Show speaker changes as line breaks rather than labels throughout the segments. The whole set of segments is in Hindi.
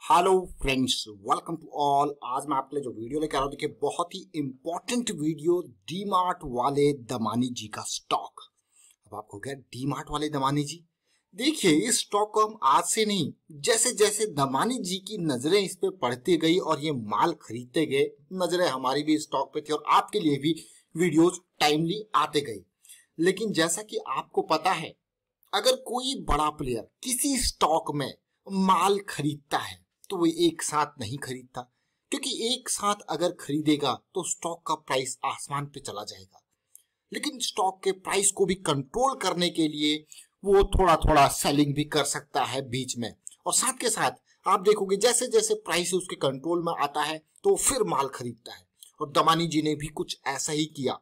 Hello friends, welcome to all. आज मैं आपके लिए जो वीडियो लेकर आ रहा हूँ, देखिए बहुत ही इंपॉर्टेंट वीडियो, डीमार्ट वाले दमानी जी का स्टॉक। अब आपको क्या डीमार्ट वाले दमानी जी, देखिए इस स्टॉक को हम आज से नहीं, जैसे जैसे दमानी जी की नजरें इस पे पड़ती गई और ये माल खरीदते गए, नजरें हमारी भी स्टॉक पे थी और आपके लिए भी वीडियोज टाइमली आते गए। लेकिन जैसा कि आपको पता है, अगर कोई बड़ा प्लेयर किसी स्टॉक में माल खरीदता है तो वो एक साथ नहीं खरीदता, क्योंकि एक साथ अगर खरीदेगा तो स्टॉक का प्राइस आसमान पे चला जाएगा। लेकिन स्टॉक के प्राइस को भी कंट्रोल करने के लिए वो थोड़ा थोड़ा सेलिंग भी कर सकता है बीच में, और साथ के साथ आप देखोगे जैसे जैसे प्राइस उसके कंट्रोल में आता है तो फिर माल खरीदता है। और दमानी जी ने भी कुछ ऐसा ही किया।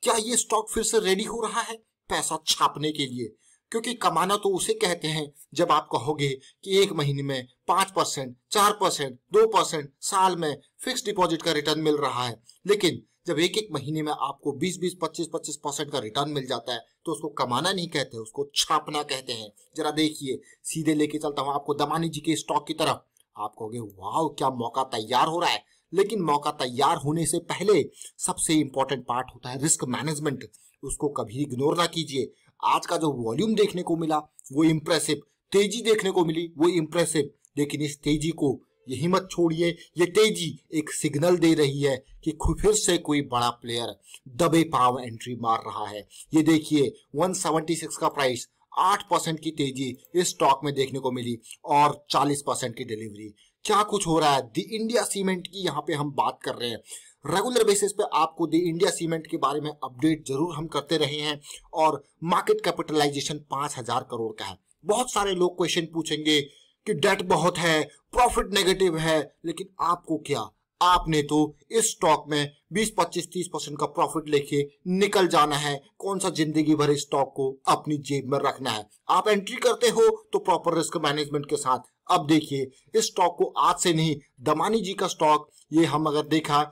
क्या ये स्टॉक फिर से रेडी हो रहा है पैसा छापने के लिए? क्योंकि कमाना तो उसे कहते हैं जब आप कहोगे कि एक महीने में 5%, 4%, 2%, साल में फिक्स डिपॉजिट का रिटर्न मिल रहा है। लेकिन जब एक एक महीने में आपको 20-20, 25-25% का रिटर्न मिल जाता है तो उसको कमाना नहीं कहते, उसको छापना कहते हैं। जरा देखिए, सीधे लेके चलता हूं आपको दमानी जी के स्टॉक की तरफ। आप कहोगे वाह, क्या मौका तैयार हो रहा है। लेकिन मौका तैयार होने से पहले सबसे इंपॉर्टेंट पार्ट होता है रिस्क मैनेजमेंट। उसको कभी इग्नोर ना कीजिए। आज का जो वॉल्यूम देखने को मिला वो इम्प्रेसिव, तेजी देखने को मिली वो इम्प्रेसिव, लेकिन इस तेजी को यही मत छोड़िए। ये तेजी एक सिग्नल दे रही है कि फिर से कोई बड़ा प्लेयर दबे पांव एंट्री मार रहा है। ये देखिए 176 का प्राइस, 8% की तेजी इस स्टॉक में देखने को मिली और 40% की डिलीवरी। क्या कुछ हो रहा है। द इंडिया सीमेंट की यहाँ पे हम बात कर रहे हैं। रेगुलर बेसिस पे आपको द इंडिया सीमेंट के बारे में अपडेट जरूर हम करते रहे हैं, और मार्केट कैपिटलाइजेशन 5,000 करोड़ का है। बहुत सारे लोग क्वेश्चन पूछेंगे कि डेट बहुत है, प्रॉफिट नेगेटिव है, लेकिन आपको क्या, आपने तो इस स्टॉक में 20, 25, 30% का प्रॉफिट लेके निकल जाना है। कौन सा जिंदगी भर इस स्टॉक को अपनी जेब में रखना है। आप एंट्री करते हो तो प्रॉपर रिस्क मैनेजमेंट के साथ। अब देखिए इस स्टॉक को आज से नहीं, दमानी जी का स्टॉक, ये हम अगर देखा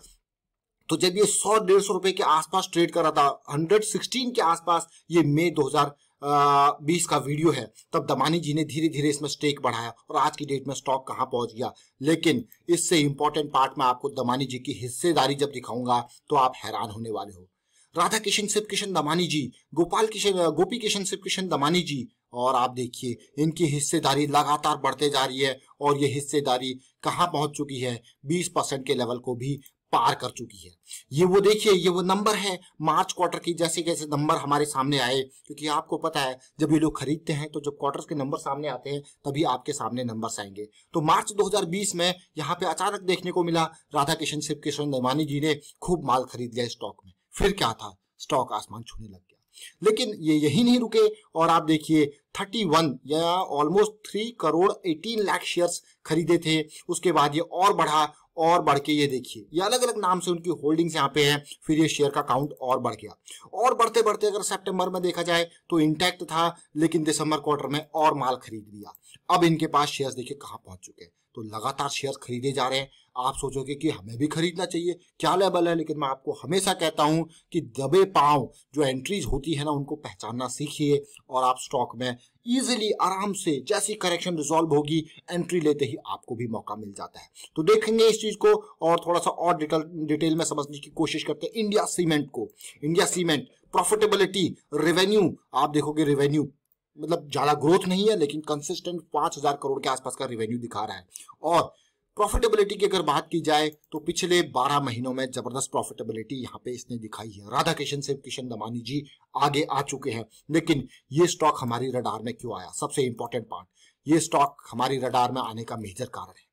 तो जब ये 100-150 रुपए के आसपास ट्रेड कर रहा था, 116 के आसपास, ये मई 2020 का वीडियो है, तब दमानी जी ने धीरे धीरे इसमें स्टेक बढ़ाया और आज की डेट में स्टॉक कहां पहुंच गया। लेकिन इससे इंपॉर्टेंट पार्ट में आपको दमानी जी की हिस्सेदारी जब दिखाऊंगा तो आप हैरान होने वाले हो। राधा किशन शिव किशन दमानी जी, गोपी किशन शिव किशन दमानी जी, और आप देखिए इनकी हिस्सेदारी लगातार बढ़ते जा रही है और ये हिस्सेदारी कहां पहुंच चुकी है, 20% के लेवल को भी पार कर चुकी है। ये वो देखिए, ये वो नंबर है मार्च क्वार्टर की। जैसे जैसे नंबर हमारे सामने आए, क्योंकि आपको पता है जब ये लोग खरीदते हैं तो जब क्वार्टर्स के नंबर सामने आते हैं तभी आपके सामने नंबर्स आएंगे। तो मार्च 2020 में यहाँ पे अचानक देखने को मिला राधा किशन शिव किशन दमानी जी ने खूब माल खरीद लिया स्टॉक में। फिर क्या था, स्टॉक आसमान छूने लग गया। लेकिन ये यही नहीं रुके, और आप देखिए 31 या ऑलमोस्ट 3 करोड़ 18 लाख शेयर्स खरीदे थे। उसके बाद ये और बढ़ा, और बढ़ के ये देखिए, ये अलग अलग नाम से उनकी होल्डिंग्स यहाँ पे हैं। फिर ये शेयर का काउंट और बढ़ गया, और बढ़ते बढ़ते अगर सितंबर में देखा जाए तो इंटैक्ट था, लेकिन दिसंबर क्वार्टर में और माल खरीद लिया। अब इनके पास शेयर्स देखिए कहां पहुंच चुके हैं। तो लगातार शेयर्स खरीदे जा रहे हैं। आप सोचोगे कि हमें भी खरीदना चाहिए, क्या लेवल है, लेकिन मैं आपको हमेशा कहता हूं कि दबे पांव जो एंट्रीज होती है ना, उनको पहचानना सीखिए और आप स्टॉक में इजीली आराम से, जैसी करेक्शन रिजॉल्व होगी, एंट्री लेते ही आपको भी मौका मिल जाता है। तो देखेंगे इस चीज को और थोड़ा सा और डिटेल में समझने की कोशिश करते हैं इंडिया सीमेंट को। इंडिया सीमेंट प्रॉफिटेबिलिटी, रेवेन्यू, आप देखोगे रेवेन्यू मतलब ज्यादा ग्रोथ नहीं है, लेकिन कंसिस्टेंट 5,000 करोड़ के आसपास का रेवेन्यू दिखा रहा है। और प्रॉफिटेबिलिटी की अगर बात की जाए तो पिछले 12 महीनों में जबरदस्त प्रॉफिटेबिलिटी यहाँ पे इसने दिखाई है। राधा किशन शिव किशन दमानी जी आगे आ चुके हैं। लेकिन ये स्टॉक हमारी रडार में क्यों आया, सबसे इंपॉर्टेंट पार्ट, ये स्टॉक हमारी रडार में आने का मेजर कारण है।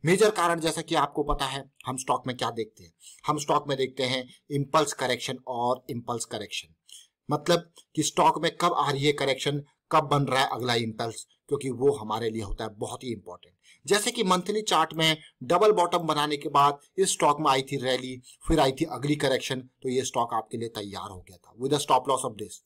मेजर कारण, जैसा कि आपको पता है, हम स्टॉक में क्या देखते हैं, हम स्टॉक में देखते हैं इंपल्स करेक्शन और इंपल्स करेक्शन। मतलब कि स्टॉक में कब आ रही है करेक्शन, कब बन रहा है अगला इंपल्स, क्योंकि वो हमारे लिए होता है बहुत ही इंपॉर्टेंट। जैसे कि मंथली चार्ट में डबल बॉटम बनाने के बाद इस स्टॉक में आई थी रैली, फिर आई थी अगली करेक्शन, तो ये स्टॉक आपके लिए तैयार हो गया था with a stop loss of this.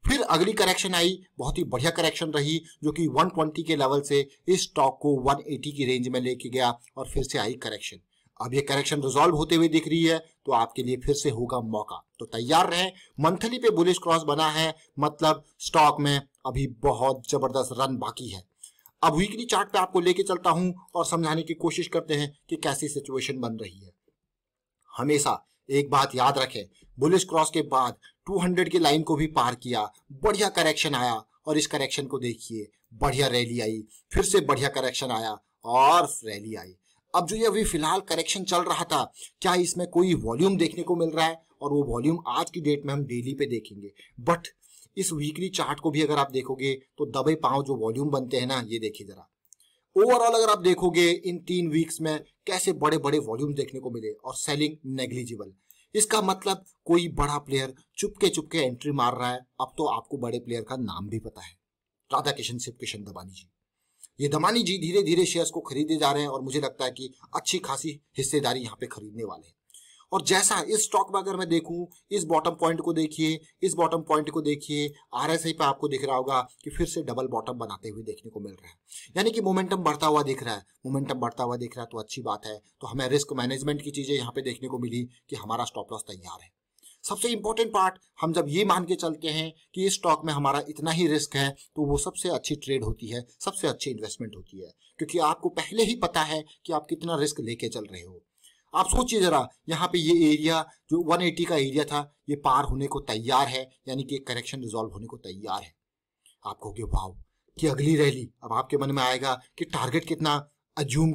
फिर अगली करेक्शन आई, बहुत ही बढ़िया करेक्शन रही, जो कि 120 के लेवल से इस स्टॉक को 180 की रेंज में लेके गया, और फिर से आई करेक्शन। अब ये करेक्शन रिजॉल्व होते हुए दिख रही है, तो आपके लिए फिर से होगा मौका, तो तैयार रहें। मंथली पे बुलिश क्रॉस बना है, मतलब स्टॉक में अभी बहुत जबरदस्त रन बाकी है। अब वीकली चार्ट पे आपको लेके चलता हूं और समझाने की कोशिश करते हैं कि कैसी सिचुएशन बन रही है। हमेशा एक बात याद रखें, बुलिश क्रॉस के बाद 200 की लाइन को भी पार किया, बढ़िया करेक्शन आया और इस करेक्शन को देखिए, बढ़िया रैली आई, फिर से बढ़िया करेक्शन आया और रैली आई। अब जो ये अभी फिलहाल करेक्शन चल रहा था, क्या इसमें कोई वॉल्यूम देखने को मिल रहा है? और वो वॉल्यूम आज की डेट में हम डेली पे देखेंगे, बट इस वीकली चार्ट को भी अगर आप देखोगे तो दबे पांव जो वॉल्यूम बनते हैं ना, ये देखिए जरा। ओवरऑल अगर आप देखोगे इन 3 वीक्स में कैसे बड़े बड़े वॉल्यूम देखने को मिले और सेलिंग नेग्लिजिबल। इसका मतलब कोई बड़ा प्लेयर चुपके एंट्री मार रहा है। अब तो आपको बड़े प्लेयर का नाम भी पता है, राधा किशन शिव किशन दमानी जी। ये दमानी जी धीरे धीरे शेयर्स को खरीदे जा रहे हैं और मुझे लगता है कि अच्छी खासी हिस्सेदारी यहाँ पे खरीदने वाले हैं। और जैसा इस स्टॉक में अगर मैं देखूं, इस बॉटम पॉइंट को देखिए, इस बॉटम पॉइंट को देखिए, आरएसआई पे आपको दिख रहा होगा कि फिर से डबल बॉटम बनाते हुए देखने को मिल रहा है, यानी कि मोमेंटम बढ़ता हुआ दिख रहा है। मोमेंटम बढ़ता हुआ दिख रहा है तो अच्छी बात है। तो हमें रिस्क मैनेजमेंट की चीजें यहाँ पे देखने को मिली कि हमारा स्टॉप लॉस तैयार है। सबसे इंपॉर्टेंट पार्ट, हम जब ये मान के चलते हैं कि इस स्टॉक में हमारा इतना ही रिस्क है, तो वो सबसे अच्छी ट्रेड होती है, सबसे अच्छी इन्वेस्टमेंट होती है, क्योंकि आपको पहले ही पता है कि आप कितना रिस्क लेके चल रहे हो। आप सोचिए जरा, यहाँ पे ये एरिया जो 180 का एरिया था, ये पार होने को तैयार है, यानी कि करेक्शन रिजॉल्व होने को तैयार है। आप कहोगे वाव कि अगली रैली, अब आपके मन में आएगा कि टारगेट कितना अज्यूम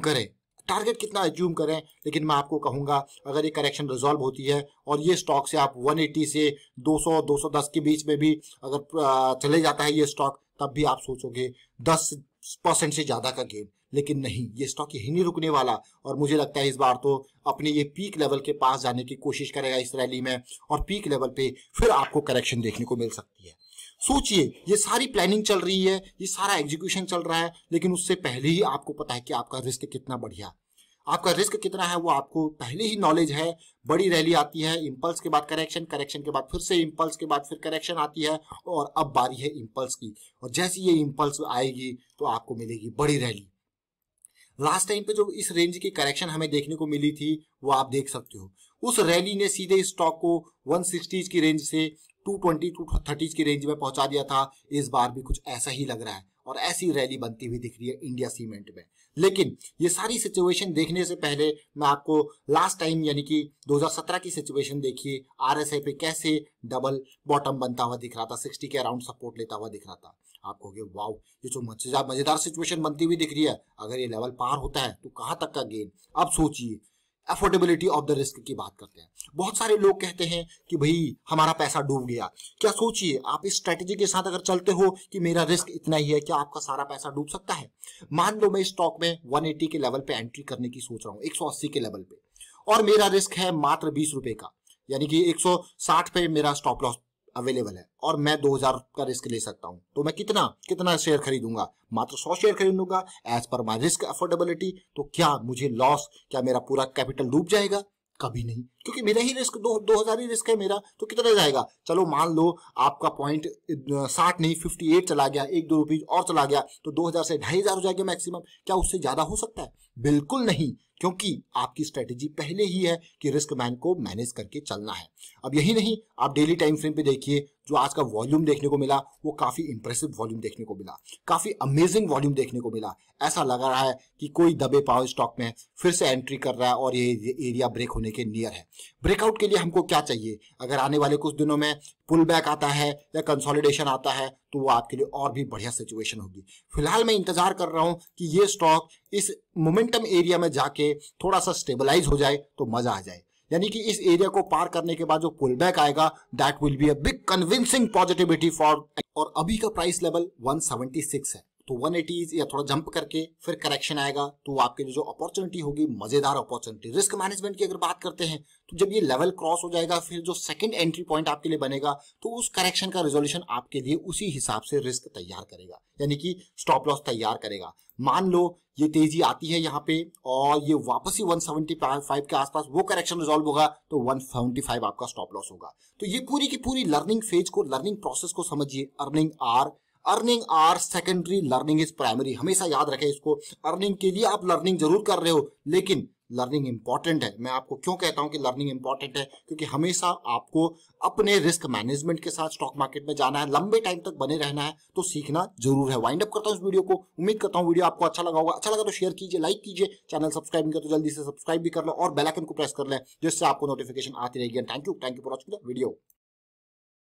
करें, लेकिन मैं आपको कहूंगा अगर ये करेक्शन रिजॉल्व होती है और ये स्टॉक से आप 180 से 200-210 के बीच में भी अगर चले जाता है ये स्टॉक, तब भी आप सोचोगे 10% से ज्यादा का गेन। लेकिन नहीं, ये स्टॉक यही नहीं रुकने वाला और मुझे लगता है इस बार तो अपने ये पीक लेवल के पास जाने की कोशिश करेगा इस रैली में, और पीक लेवल पे फिर आपको करेक्शन देखने को मिल सकती है। सोचिए, ये सारी प्लानिंग चल रही है, ये सारा एग्जीक्यूशन चल रहा है, लेकिन उससे पहले ही आपको पता है कि आपका रिस्क कितना बढ़िया, आपका रिस्क कितना है, वो आपको पहले ही नॉलेज है। बड़ी रैली आती है, इंपल्स के बाद करेक्शन, करेक्शन के बाद फिर से इंपल्स के बाद फिर करेक्शन आती है, और अब बारी है इंपल्स की। और जैसी ये इंपल्स आएगी तो आपको मिलेगी बड़ी रैली। लास्ट टाइम पे जो इस रेंज की करेक्शन हमें देखने को मिली थी, वो आप देख सकते हो, उस रैली ने सीधे स्टॉक को 160 की रेंज से 220-230 की रेंज में पहुंचा दिया था। इस बार भी कुछ ऐसा ही लग रहा है और ऐसी रैली बनती हुई दिख रही है इंडिया सीमेंट में। लेकिन ये सारी सिचुएशन देखने से पहले मैं आपको लास्ट टाइम यानी कि 2017 की सिचुएशन देखिए, आरएसआई पे कैसे डबल बॉटम बनता हुआ दिख रहा था, 60 के अराउंड सपोर्ट लेता हुआ दिख रहा था। आप कहोगे वाओ, ये जो मजेदार सिचुएशन बनती हुई दिख रही है, अगर ये लेवल पार होता है तो कहां तक का गेन। अब सोचिए, अफोर्डेबिलिटी ऑफ द रिस्क की बात करते हैं। बहुत सारे लोग कहते हैं कि भाई हमारा पैसा डूब गया। क्या सोचिए, आप इस स्ट्रेटेजी के साथ अगर चलते हो कि मेरा रिस्क इतना ही है, क्या आपका सारा पैसा डूब सकता है? मान लो मैं स्टॉक में 180 के लेवल पे एंट्री करने की सोच रहा हूँ, 180 के लेवल पे, और मेरा रिस्क है मात्र 20 रुपए का, यानी कि 160 पे मेरा स्टॉप लॉस अवेलेबल है और मैं 2000 का रिस्क ले सकता हूं। तो मैं कितना शेयर खरीदूंगा? मात्र 100 शेयर खरीदूंगा एज पर माई रिस्क अफोर्डेबिलिटी। तो क्या मुझे लॉस, क्या मेरा पूरा कैपिटल डूब जाएगा? कभी नहीं, क्योंकि मेरा ही रिस्क 2000 ही रिस्क है मेरा, तो कितना जाएगा? चलो मान लो आपका पॉइंट 60 नहीं 58 चला गया, 1-2 रुपीज और चला गया, तो 2000 से 2500 हो जाएगा मैक्सिमम। क्या उससे ज्यादा हो सकता है? बिल्कुल नहीं, क्योंकि आपकी स्ट्रेटेजी पहले ही है कि रिस्क मैन को मैनेज करके चलना है। अब यही नहीं, आप डेली टाइम फ्रेम पे देखिए, जो आज का वॉल्यूम देखने को मिला वो काफी इंप्रेसिव वॉल्यूम देखने को मिला, काफी अमेजिंग वॉल्यूम देखने को मिला। ऐसा लग रहा है कि कोई दबे पाव स्टॉक में फिर से एंट्री कर रहा है और ये एरिया ब्रेक होने के नियर है। ब्रेकआउट के लिए हमको क्या चाहिए? अगर आने वाले कुछ दिनों में पुल बैक आता है या कंसोलिडेशन आता है तो वो आपके लिए और भी बढ़िया सिचुएशन होगी। फिलहाल मैं इंतजार कर रहा हूं कि ये स्टॉक इस मोमेंटम एरिया में जाके थोड़ा सा स्टेबलाइज हो जाए तो मजा आ जाए, यानी कि इस एरिया को पार करने के बाद जो पुल बैक आएगा that will be a big convincing positivity for. और अभी का प्राइस लेवल 176 है, तो 180 या थोड़ा जंप करके फिर करेक्शन आएगा तो आपके लिए जो अपॉर्चुनिटी होगी, मजेदार अपॉर्चुनिटी। रिस्क मैनेजमेंट की अगर बात करते हैं तो जब ये लेवल क्रॉस हो जाएगा, फिर जो सेकंड एंट्री पॉइंट आपके लिए बनेगा, तो उस करेक्शन का रेजोल्यूशन आपके लिए उसी हिसाब से रिस्क तैयार करेगा, यानी कि स्टॉप लॉस तैयार करेगा। मान लो ये तेजी आती है यहाँ पे और ये वापस ही 175 के आसपास वो करेक्शन रिजॉल्व होगा, तो 175 आपका स्टॉप लॉस होगा। तो ये पूरी की पूरी लर्निंग फेज को, लर्निंग प्रोसेस को समझिए। Earning are secondary, learning is primary. हमेशा याद रखें इसको। अर्निंग के लिए आप लर्निंग जरूर कर रहे हो, लेकिन लर्निंग इंपॉर्टेंट है। मैं आपको क्यों कहता हूं कि लर्निंग इंपॉर्टेंट है, क्योंकि हमेशा आपको अपने रिस्क मैनेजमेंट के साथ स्टॉक मार्केट में जाना है, लंबे टाइम तक बने रहना है, तो सीखना जरूर है। वाइंड अप करता हूं इस वीडियो को। उम्मीद करता हूं वीडियो आपको अच्छा लगा होगा। अच्छा लगा तो शेयर कीजिए, लाइक कीजिए, चैनल सब्सक्राइब नहीं किया तो जल्दी से सब्सक्राइब भी कर लो और बेल आइकन को प्रेस कर लें, जिससे आपको नोटिफिकेशन आती रहेगी। Thank you for watching the video.